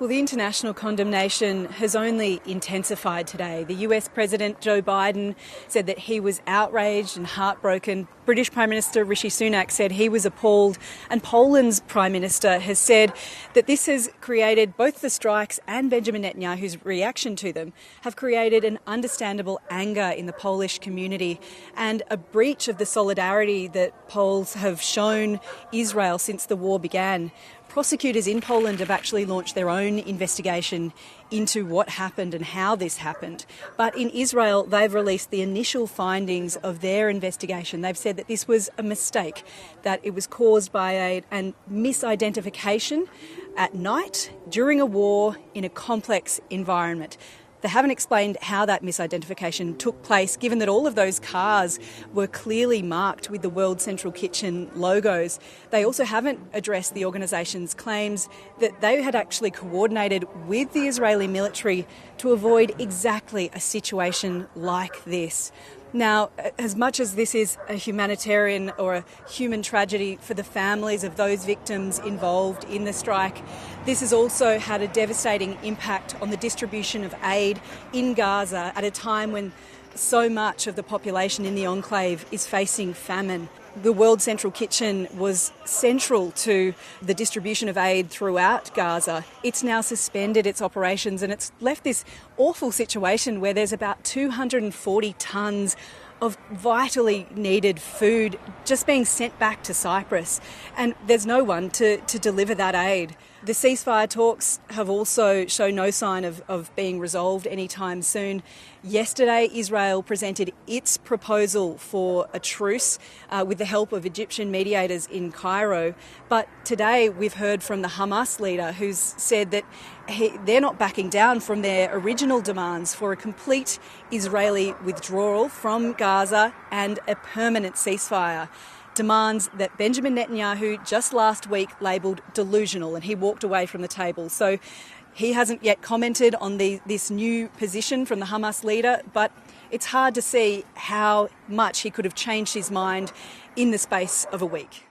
Well, the international condemnation has only intensified today. The US President Joe Biden said that he was outraged and heartbroken. British Prime Minister Rishi Sunak said he was appalled. And Poland's Prime Minister has said that this has created, both the strikes and Benjamin Netanyahu's reaction to them, have created an understandable anger in the Polish community and a breach of the solidarity that Poles have shown Israel since the war began. Prosecutors in Poland have actually launched their own investigation into what happened and how this happened. But in Israel, they've released the initial findings of their investigation. They've said that this was a mistake, that it was caused by a misidentification at night during a war in a complex environment. They haven't explained how that misidentification took place, given that all of those cars were clearly marked with the World Central Kitchen logos. They also haven't addressed the organisation's claims that they had actually coordinated with the Israeli military to avoid exactly a situation like this. Now, as much as this is a humanitarian or a human tragedy for the families of those victims involved in the strike, this has also had a devastating impact on the distribution of aid in Gaza at a time when so much of the population in the enclave is facing famine. The World Central Kitchen was central to the distribution of aid throughout Gaza. It's now suspended its operations, and it's left this awful situation where there's about 240 tonnes of vitally needed food just being sent back to Cyprus, and there's no one to deliver that aid. The ceasefire talks have also shown no sign of being resolved anytime soon. Yesterday, Israel presented its proposal for a truce with the help of Egyptian mediators in Cairo. But today we've heard from the Hamas leader who's said that they're not backing down from their original demands for a complete Israeli withdrawal from Gaza and a permanent ceasefire. Demands that Benjamin Netanyahu just last week labelled delusional, and he walked away from the table. So he hasn't yet commented on this new position from the Hamas leader, but it's hard to see how much he could have changed his mind in the space of a week.